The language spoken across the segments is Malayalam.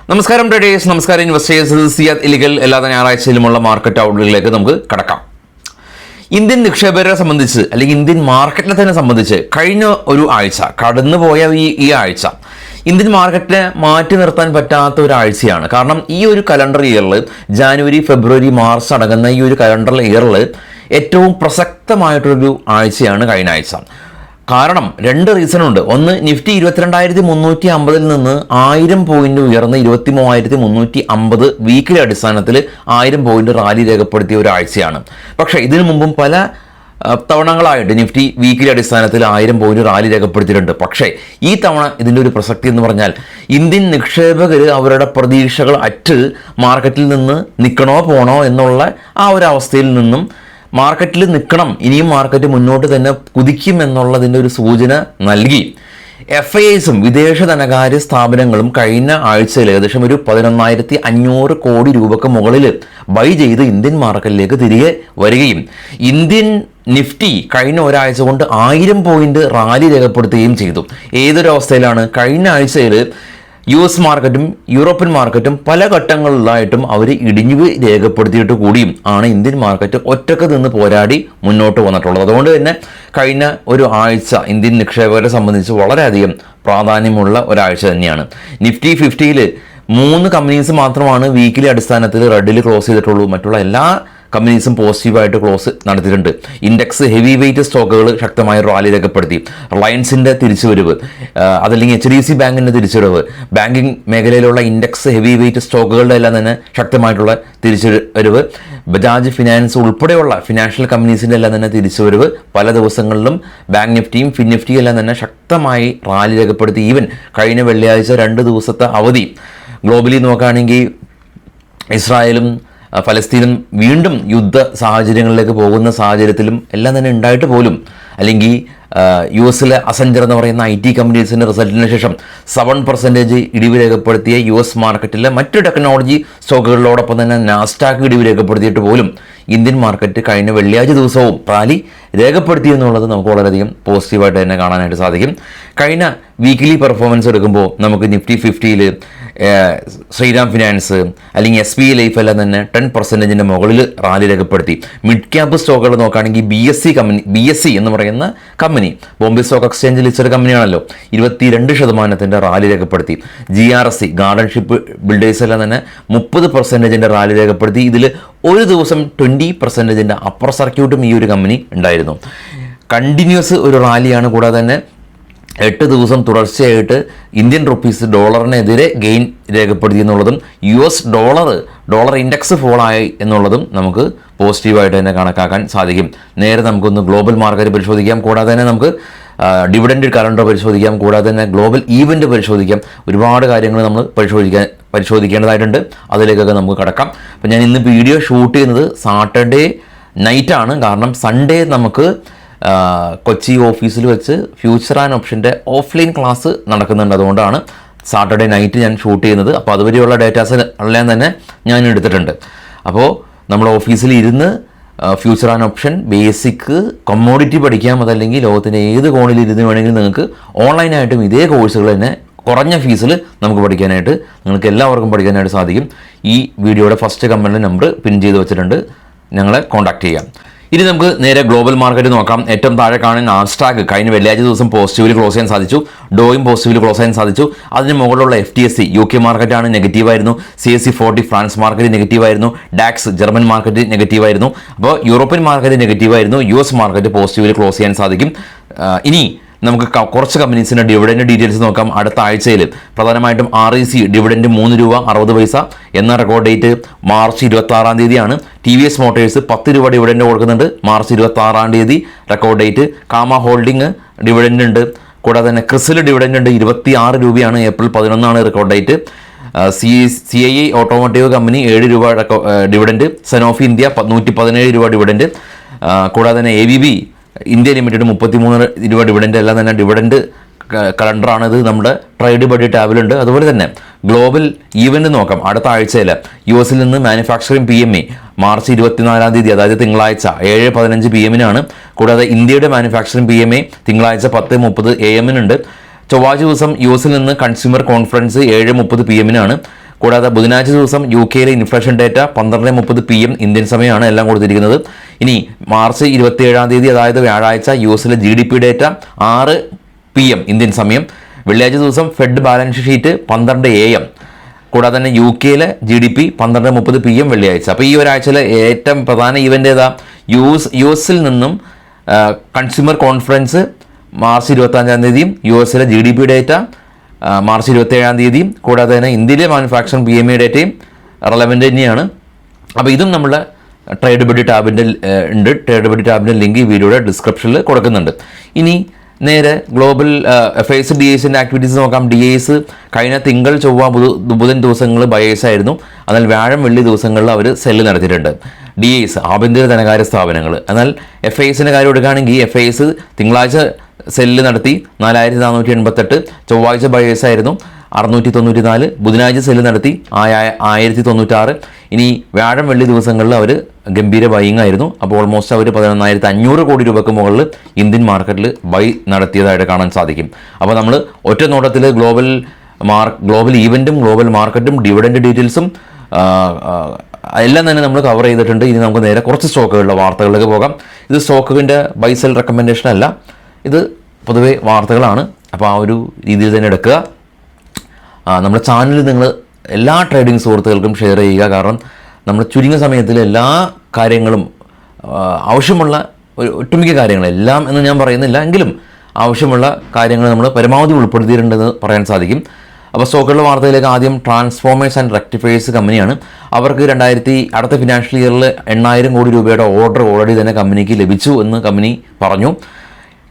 നമസ്കാരം ട്രേഡേഴ്സ്, നമസ്കാരം ഇൻവെസ്റ്റേഴ്സ്. സിയാദ് ഇലിഗൽ എല്ലാ ഞായറാഴ്ചയിലുമുള്ള മാർക്കറ്റ് ഔട്ട്ലുകളിലേക്ക് നമുക്ക് കടക്കാം. ഇന്ത്യൻ നിക്ഷേപകരെ സംബന്ധിച്ച് അല്ലെങ്കിൽ ഇന്ത്യൻ മാർക്കറ്റിനെ തന്നെ സംബന്ധിച്ച് കഴിഞ്ഞ ഒരു ആഴ്ച കടന്നുപോയ ഈ ആഴ്ച ഇന്ത്യൻ മാർക്കറ്റിനെ മാറ്റി നിർത്താൻ പറ്റാത്ത ഒരാഴ്ചയാണ്. കാരണം ഈ ഒരു കലണ്ടർ ഇയറിൽ ജാനുവരി, ഫെബ്രുവരി, മാർച്ച് അടങ്ങുന്ന ഈ ഒരു കലണ്ടർ ഇയറിൽ ഏറ്റവും പ്രസക്തമായിട്ടൊരു ആഴ്ചയാണ് കഴിഞ്ഞ ആഴ്ച. കാരണം രണ്ട് റീസണുണ്ട്. ഒന്ന്, നിഫ്റ്റി 22,350 നിന്ന് 1000 പോയിന്റ് ഉയർന്ന് 23,350 വീക്കിലി അടിസ്ഥാനത്തിൽ 1000 പോയിന്റ് റാലി രേഖപ്പെടുത്തിയ ഒരാഴ്ചയാണ്. പക്ഷേ ഇതിനു മുമ്പും പല തവണകളായിട്ട് നിഫ്റ്റി വീക്കിലി അടിസ്ഥാനത്തിൽ 1000 പോയിന്റ് റാലി രേഖപ്പെടുത്തിയിട്ടുണ്ട്. പക്ഷേ ഈ തവണ ഇതിൻ്റെ ഒരു പ്രസക്തി എന്ന് പറഞ്ഞാൽ ഇന്ത്യൻ നിക്ഷേപകർ അവരുടെ പ്രതീക്ഷകൾ അറ്റ് മാർക്കറ്റിൽ നിന്ന് നിൽക്കണോ പോണോ എന്നുള്ള ആ ഒരു അവസ്ഥയിൽ നിന്നും മാർക്കറ്റിൽ നിൽക്കണം, ഇനിയും മാർക്കറ്റ് മുന്നോട്ട് തന്നെ കുതിക്കും എന്നുള്ളതിൻ്റെ ഒരു സൂചന നൽകി. FIIസും വിദേശ ധനകാര്യ സ്ഥാപനങ്ങളും കഴിഞ്ഞ ആഴ്ചയിൽ ഏകദേശം ഒരു 11,500 കോടി രൂപയ്ക്ക് മുകളിൽ ബൈ ചെയ്ത് ഇന്ത്യൻ മാർക്കറ്റിലേക്ക് തിരികെ വരികയും ഇന്ത്യൻ നിഫ്റ്റി കഴിഞ്ഞ ഒരാഴ്ച കൊണ്ട് 1000 പോയിന്റ് റാലി രേഖപ്പെടുത്തുകയും ചെയ്തു. ഏതൊരവസ്ഥയിലാണ്? കഴിഞ്ഞ ആഴ്ചയിൽ US മാർക്കറ്റും യൂറോപ്യൻ മാർക്കറ്റും പല ഘട്ടങ്ങളിലായിട്ടും അവർ ഇടിഞ്ഞു രേഖപ്പെടുത്തിയിട്ട് കൂടിയും ആണ് ഇന്ത്യൻ മാർക്കറ്റ് ഒറ്റക്ക് നിന്ന് പോരാടി മുന്നോട്ട് വന്നിട്ടുള്ളത്. അതുകൊണ്ട് തന്നെ കഴിഞ്ഞ ഒരു ആഴ്ച ഇന്ത്യൻ നിക്ഷേപകരെ സംബന്ധിച്ച് വളരെയധികം പ്രാധാന്യമുള്ള ഒരാഴ്ച തന്നെയാണ്. നിഫ്റ്റി 50ൽ 3 കമ്പനീസ് മാത്രമാണ് വീക്കിലി അടിസ്ഥാനത്തിൽ റെഡിൽ ക്ലോസ് ചെയ്തിട്ടുള്ളൂ. മറ്റുള്ള എല്ലാ കമ്പനീസും പോസിറ്റീവായിട്ട് ക്ലോസ് നടത്തിയിട്ടുണ്ട്. ഇൻഡെക്സ് ഹെവി വെയിറ്റ് സ്റ്റോക്കുകൾ ശക്തമായ റാലി രേഖപ്പെടുത്തി. റിലയൻസിൻ്റെ തിരിച്ചുവരവ്, അതല്ലെങ്കിൽ HDFC ബാങ്കിൻ്റെ തിരിച്ചുവരവ്, ബാങ്കിങ് മേഖലയിലുള്ള ഇൻഡെക്സ് ഹെവി വെയിറ്റ് സ്റ്റോക്കുകളുടെ എല്ലാം തന്നെ ശക്തമായിട്ടുള്ള തിരിച്ചുവരവ്, ബജാജ് ഫിനാൻസ് ഉൾപ്പെടെയുള്ള ഫിനാൻഷ്യൽ കമ്പനീസിൻ്റെ എല്ലാം തന്നെ തിരിച്ചുവരവ് പല ദിവസങ്ങളിലും ബാങ്ക് നിഫ്റ്റിയും ഫിൻ നിഫ്റ്റിയും എല്ലാം തന്നെ ശക്തമായി റാലി രേഖപ്പെടുത്തി. ഈവൻ കഴിഞ്ഞ വെള്ളിയാഴ്ച 2 ദിവസത്തെ അവധി ഗ്ലോബലി നോക്കുകയാണെങ്കിൽ ഇസ്രായേലും ഫലസ്തീനും വീണ്ടും യുദ്ധ സാഹചര്യങ്ങളിലേക്ക് പോകുന്ന സാഹചര്യത്തിലും എല്ലാം തന്നെ ഉണ്ടായിട്ട് പോലും, അല്ലെങ്കിൽ US അസഞ്ചർ എന്ന് പറയുന്ന IT കമ്പനീസിൻ്റെ റിസൾട്ടിന് ശേഷം 7% ഇടിവ് രേഖപ്പെടുത്തിയ US മാർക്കറ്റിലെ മറ്റു ടെക്നോളജി സ്റ്റോക്കുകളിലോടൊപ്പം തന്നെ നാസ്ഡാക്ക് ഇടിവ് രേഖപ്പെടുത്തിയിട്ട് പോലും ഇന്ത്യൻ മാർക്കറ്റ് കഴിഞ്ഞ വെള്ളിയാഴ്ച ദിവസവും റാലി രേഖപ്പെടുത്തി എന്നുള്ളത് നമുക്ക് വളരെയധികം പോസിറ്റീവായിട്ട് തന്നെ കാണാനായിട്ട് സാധിക്കും. കഴിഞ്ഞ വീക്കിലി പെർഫോമൻസ് എടുക്കുമ്പോൾ നമുക്ക് നിഫ്റ്റി 50ൽ ശ്രീറാം ഫിനാൻസ് അല്ലെങ്കിൽ SBI ലൈഫ് എല്ലാം തന്നെ 10% മുകളിൽ റാലി രേഖപ്പെടുത്തി. മിഡ് ക്യാപ് സ്റ്റോക്കുകൾ നോക്കുകയാണെങ്കിൽ BSE എന്ന് പറയുന്ന company Bombay stock exchange listed കമ്പനിയാണല്ലോ, 22% റാലി രേഖപ്പെടുത്തി. GRSE ഗാർഡൻ ഷിപ്പ് ബിൽഡേഴ്സ് എല്ലാം തന്നെ 30% റാലി രേഖപ്പെടുത്തി. ഇതിൽ ഒരു ദിവസം 20% അപ്പർ സർക്യൂട്ടും ഈ ഒരു കമ്പനി ഉണ്ടായിരുന്നു. കണ്ടിന്യൂസ് ഒരു റാലിയാണ്. കൂടാതെ തന്നെ 8 ദിവസം തുടർച്ചയായിട്ട് ഇന്ത്യൻ റുപ്പീസ് ഡോളറിനെതിരെ ഗെയിൻ രേഖപ്പെടുത്തി എന്നുള്ളതും US ഡോളർ ഇൻഡെക്സ് ഫോളായി എന്നുള്ളതും നമുക്ക് പോസിറ്റീവായിട്ട് തന്നെ കണക്കാക്കാൻ സാധിക്കും. നേരെ നമുക്കൊന്ന് ഗ്ലോബൽ മാർക്കറ്റ് പരിശോധിക്കാം. കൂടാതെ തന്നെ നമുക്ക് ഡിവിഡൻഡ് കലണ്ടർ പരിശോധിക്കാം. കൂടാതെ തന്നെ ഗ്ലോബൽ ഈവൻറ്റ് പരിശോധിക്കാം. ഒരുപാട് കാര്യങ്ങൾ നമ്മൾ പരിശോധിക്കേണ്ടതായിട്ടുണ്ട്. അതിലേക്കൊക്കെ നമുക്ക് കടക്കാം. അപ്പോൾ ഞാൻ ഇന്ന് വീഡിയോ ഷൂട്ട് ചെയ്യുന്നത് സാറ്റർഡേ നൈറ്റാണ്. കാരണം സൺഡേ നമുക്ക് കൊച്ചി ഓഫീസിൽ വെച്ച് ഫ്യൂച്ചർ ആൻഡ് ഓപ്ഷൻ്റെ ഓഫ്ലൈൻ ക്ലാസ് നടക്കുന്നുണ്ട്. അതുകൊണ്ടാണ് സാറ്റർഡേ നൈറ്റ് ഞാൻ ഷൂട്ട് ചെയ്യുന്നത്. അപ്പോൾ അതുവരെയുള്ള ഡേറ്റാസ് എല്ലാം തന്നെ ഞാൻ എടുത്തിട്ടുണ്ട്. അപ്പോൾ നമ്മൾ ഓഫീസിൽ ഇരുന്ന് future and option basic commodity പഠിക്കാം. അതല്ലെങ്കിൽ ലോകത്തിൻ്റെ ഏത് കോണിൽ ഇരുന്ന് വേണമെങ്കിലും നിങ്ങൾക്ക് ഓൺലൈനായിട്ടും ഇതേ കോഴ്സുകൾ തന്നെ കുറഞ്ഞ ഫീസിൽ നമുക്ക് പഠിക്കാനായിട്ട്, നിങ്ങൾക്ക് എല്ലാവർക്കും പഠിക്കാനായിട്ട് സാധിക്കും. ഈ വീഡിയോയുടെ ഫസ്റ്റ് കമൻറ്റ് നമ്പർ പിൻ ചെയ്ത് വെച്ചിട്ടുണ്ട്, ഞങ്ങളെ കോൺടാക്ട് ചെയ്യാം. ഇനി നമുക്ക് നേരെ ഗ്ലോബൽ മാർക്കറ്റ് നോക്കാം. ഏറ്റവും താഴെ കാണുന്ന നാസ്ഡാക്ക് കഴിഞ്ഞ വെള്ളിയാഴ്ച ദിവസം പോസിറ്റീവിൽ ക്ലോസ് ചെയ്യാൻ സാധിച്ചു. ഡോയും പോസിറ്റീവിൽ ക്ലോസ് ചെയ്യാൻ സാധിച്ചു. അതിന് മുകളിലുള്ള FTSE UK മാർക്കറ്റാണ് നെഗറ്റീവായിരുന്നു. CAC 40 ഫ്രാൻസ് മാർക്കറ്റ് നെഗറ്റീവായിരുന്നു. ഡാക്സ് ജർമ്മൻ മാർക്കറ്റ് നെഗറ്റീവായിരുന്നു. അപ്പോൾ യൂറോപ്യൻ മാർക്കറ്റ് നെഗറ്റീവായിരുന്നു. US മാർക്കറ്റ് പോസിറ്റീവിൽ ക്ലോസ് ചെയ്യാൻ സാധിക്കും. ഇനി നമുക്ക് കുറച്ച് കമ്പനീസിൻ്റെ ഡിവിഡൻഡ് ഡീറ്റെയിൽസ് നോക്കാം. അടുത്ത ആഴ്ചയിൽ പ്രധാനമായിട്ടും REC ഡിവിഡൻഡ് 3 രൂപ 60 പൈസ എന്ന റെക്കോർഡ് ഡേറ്റ് മാർച്ച് 26-ാം തീയതിയാണ്. TVS മോട്ടേഴ്സ് 10 രൂപ ഡിവിഡൻഡ് കൊടുക്കുന്നുണ്ട്, മാർച്ച് 26-ാം തീയതി റെക്കോർഡ് ഡേറ്റ്. കാമ ഹോൾഡിംഗ് ഡിവിഡൻഡ് ഉണ്ട്. കൂടാതെ തന്നെ ക്രിസിൽ ഡിവിഡൻഡ് ഉണ്ട്, 26 രൂപയാണ്, April 11 record date. CII automotive company 7 രൂപ ഡിവിഡൻഡ്. സനോഫി ഇന്ത്യ 117 രൂപ ഡിവിഡൻഡ്. കൂടാതെ തന്നെ ABB ഇന്ത്യ ലിമിറ്റഡ് 33 രൂപ ഡിവിഡൻഡ്. എല്ലാം തന്നെ ഡിവിഡൻഡ് കലണ്ടറാണിത്, നമ്മുടെ ട്രേഡ് ബഡ്ജറ്റ് ടാബിലുണ്ട്. അതുപോലെ തന്നെ ഗ്ലോബൽ ഈവൻറ്റ് നോക്കാം. അടുത്ത ആഴ്ചയിൽ US നിന്ന് മാനുഫാക്ചറിംഗ് PMI മാർച്ച് 24-ാം തീയതി, അതായത് തിങ്കളാഴ്ച 7:15 PM കൂടാതെ ഇന്ത്യയുടെ മാനുഫാക്ചറിംഗ് PMI തിങ്കളാഴ്ച 10:30 AM ചൊവ്വാഴ്ച ദിവസം US നിന്ന് കൺസ്യൂമർ കോൺഫറൻസ് 7:30 PM കൂടാതെ ബുധനാഴ്ച ദിവസം UK inflation data 12:30 PM Indian സമയമാണ് എല്ലാം കൊടുത്തിരിക്കുന്നത്. ഇനി മാർച്ച് 27 അതായത് വ്യാഴാഴ്ച US GDP data 6 PM Indian സമയം. വെള്ളിയാഴ്ച ദിവസം ഫെഡ് ബാലൻസ് ഷീറ്റ് 12 AM. കൂടാതെ തന്നെ UK GDP 12:30 PM വെള്ളിയാഴ്ച. അപ്പോൾ ഈ ഒരാഴ്ചയിലെ ഏറ്റവും പ്രധാന ഇവൻ്റ് ഏതാ? US നിന്നും consumer conference March 25 US GDP data March 27 കൂടാതെ തന്നെ ഇന്ത്യയിലെ മാനുഫാക്ചറിംഗ് PMI ഡേറ്റയും റെലവൻ്റ് തന്നെയാണ്. അപ്പോൾ ഇതും നമ്മുടെ ട്രേഡ് ബഡ്ജറ്റ് ടാബിൻ്റെ ഉണ്ട്. ട്രേഡ് ബഡ്ജറ്റ് ടാബിൻ്റെ ലിങ്ക് ഈ വീഡിയോയുടെ ഡിസ്ക്രിപ്ഷനിൽ കൊടുക്കുന്നുണ്ട്. ഇനി നേരെ ഗ്ലോബൽ FIs DIs ആക്ടിവിറ്റീസ് നോക്കാം. DIs കഴിഞ്ഞ തിങ്കൾ ചൊവ്വ ബുധൻ ദിവസങ്ങൾ ബയേഴ്സ് ആയിരുന്നു. എന്നാൽ വ്യാഴം വെള്ളി ദിവസങ്ങളിൽ അവർ സെല്ല് നടത്തിയിട്ടുണ്ട്. DIs ആഭ്യന്തര ധനകാര്യ സ്ഥാപനങ്ങൾ. എന്നാൽ FIs കാര്യം എടുക്കുകയാണെങ്കിൽ FIs തിങ്കളാഴ്ച സെല്ല് നടത്തി 4488, ചൊവ്വാഴ്ച ബയേഴ്സ് ആയിരുന്നു 694, ബുധനാഴ്ച സെല്ല് നടത്തി 1096. ഇനി വ്യാഴം വെള്ളി ദിവസങ്ങളിൽ അവർ ഗംഭീര ബൈയിങ് ആയിരുന്നു. അപ്പോൾ ഓൾമോസ്റ്റ് അവർ 11,500 കോടി രൂപയ്ക്ക് മുകളിൽ ഇന്ത്യൻ മാർക്കറ്റിൽ ബൈ നടത്തിയതായിട്ട് കാണാൻ സാധിക്കും. അപ്പോൾ നമ്മൾ ഒറ്റ നോട്ടത്തിൽ ഗ്ലോബൽ ഈവൻറ്റും ഗ്ലോബൽ മാർക്കറ്റും ഡിവിഡൻഡ് ഡീറ്റെയിൽസും എല്ലാം തന്നെ നമ്മൾ കവർ ചെയ്തിട്ടുണ്ട്. ഇനി നമുക്ക് നേരെ കുറച്ച് സ്റ്റോക്കുകളുടെ വാർത്തകളിലേക്ക് പോകാം. ഇത് സ്റ്റോക്കിൻ്റെ ബൈ സെൽ റെക്കമെൻഡേഷൻ അല്ല, ഇത് പൊതുവെ വാർത്തകളാണ്. അപ്പോൾ ആ ഒരു രീതിയിൽ തന്നെ എടുക്കുക. നമ്മുടെ ചാനൽ നിങ്ങൾ എല്ലാ ട്രേഡിംഗ് സുഹൃത്തുക്കൾക്കും ഷെയർ ചെയ്യുക. കാരണം നമ്മൾ ചുരുങ്ങിയ സമയത്തിൽ എല്ലാ കാര്യങ്ങളും ആവശ്യമുള്ള ഒട്ടുമിക്ക കാര്യങ്ങൾ, എല്ലാം എന്ന് ഞാൻ പറയുന്നില്ല എങ്കിലും ആവശ്യമുള്ള കാര്യങ്ങൾ നമ്മൾ പരമാവധി ഉൾപ്പെടുത്തിയിട്ടുണ്ടെന്ന് പറയാൻ സാധിക്കും. അപ്പോൾ സ്റ്റോക്കുകളുടെ വാർത്തയിലേക്ക് ആദ്യം ട്രാൻസ്ഫോമേഴ്സ് ആൻഡ് റെക്ടിഫയേഴ്സ് കമ്പനിയാണ്. അവർക്ക് അടുത്ത ഫിനാൻഷ്യൽ ഇയറിൽ 8,000 കോടി രൂപയുടെ ഓർഡർ ഓൾറെഡി തന്നെ കമ്പനിക്ക് ലഭിച്ചു എന്ന് കമ്പനി പറഞ്ഞു.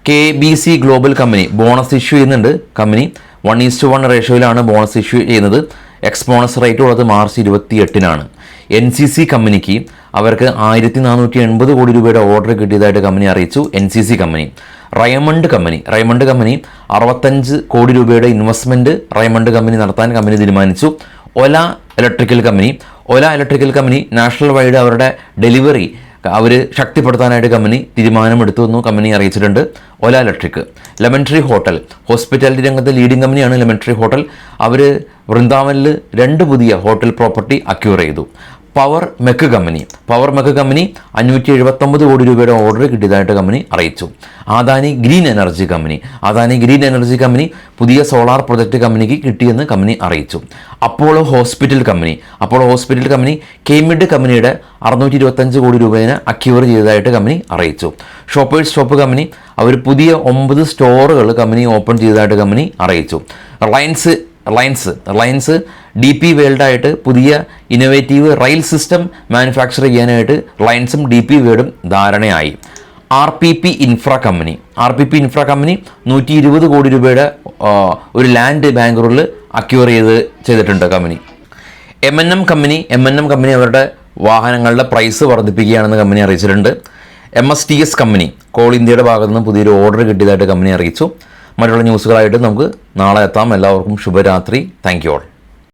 KBC global company bonus issue ചെയ്യുന്നുണ്ട്. കമ്പനി 1:1 റേഷ്യോയിലാണ് ബോണസ് ഇഷ്യൂ ചെയ്യുന്നത്. എക്സ്ബോണസ് റേറ്റ് ഉള്ളത് മാർച്ച് 28 NCC കമ്പനിക്ക് അവർക്ക് 1,480 കോടി രൂപയുടെ ഓർഡർ കിട്ടിയതായിട്ട് കമ്പനി അറിയിച്ചു. NCC company. റയമണ്ട് കമ്പനി 65 കോടി രൂപയുടെ ഇൻവെസ്റ്റ്മെൻറ്റ് റയമണ്ട് കമ്പനി നടത്താൻ കമ്പനി തീരുമാനിച്ചു. Ola electrical company national wide അവരുടെ ഡെലിവറി അവർ ശക്തിപ്പെടുത്താനായിട്ട് കമ്പനി തീരുമാനമെടുത്തു എന്ന് കമ്പനി അറിയിച്ചിട്ടുണ്ട്. Ola electric. Lemon Tree hotel hospitality രംഗത്തെ ലീഡിംഗ് കമ്പനിയാണ് ലെമൺ ട്രീ ഹോട്ടൽ. അവർ വൃന്ദാവനിൽ 2 പുതിയ ഹോട്ടൽ പ്രോപ്പർട്ടി അക്യൂർ ചെയ്തു. പവർ മെക്ക് കമ്പനി 579 കോടി രൂപയുടെ ഓർഡർ കിട്ടിയതായിട്ട് കമ്പനി അറിയിച്ചു. അദാനി ഗ്രീൻ എനർജി കമ്പനി പുതിയ സോളാർ പ്രൊജക്റ്റ് കമ്പനിക്ക് കിട്ടിയെന്ന് കമ്പനി അറിയിച്ചു. അപ്പോളോ ഹോസ്പിറ്റൽ കമ്പനി കെമിഡ് കമ്പനിയുടെ 625 കോടി രൂപേനെ അക്യൂർ ചെയ്തതായിട്ട് കമ്പനി അറിയിച്ചു. ഷോപ്പേഴ്സ് സ്റ്റോപ്പ് കമ്പനി അവർ പുതിയ 9 സ്റ്റോറുകൾ കമ്പനി ഓപ്പൺ ചെയ്തതായിട്ട് കമ്പനി അറിയിച്ചു. റിലയൻസ് DP വേൾഡായിട്ട് പുതിയ ഇന്നോവേറ്റീവ് റെയിൽ സിസ്റ്റം മാനുഫാക്ചർ ചെയ്യാനായിട്ട് റിലയൻസും DP വേൾഡും ധാരണയായി. RPP ഇൻഫ്ര കമ്പനി 120 കോടി രൂപയുടെ ഒരു ലാൻഡ് ബാംഗ്ലൂരിൽ അക്യൂർ ചെയ്തിട്ടുണ്ട് കമ്പനി. M&M കമ്പനി അവരുടെ വാഹനങ്ങളുടെ പ്രൈസ് വർദ്ധിപ്പിക്കുകയാണെന്ന് കമ്പനി അറിയിച്ചിട്ടുണ്ട്. MSTS കമ്പനി കോൾ ഇന്ത്യയുടെ ഭാഗത്തു നിന്ന് പുതിയൊരു ഓർഡർ കിട്ടിയതായിട്ട് കമ്പനി അറിയിച്ചു. മറ്റുള്ള ന്യൂസുകളായിട്ട് നമുക്ക് നാളെ എത്താം. എല്ലാവർക്കും ശുഭരാത്രി. Thank you all.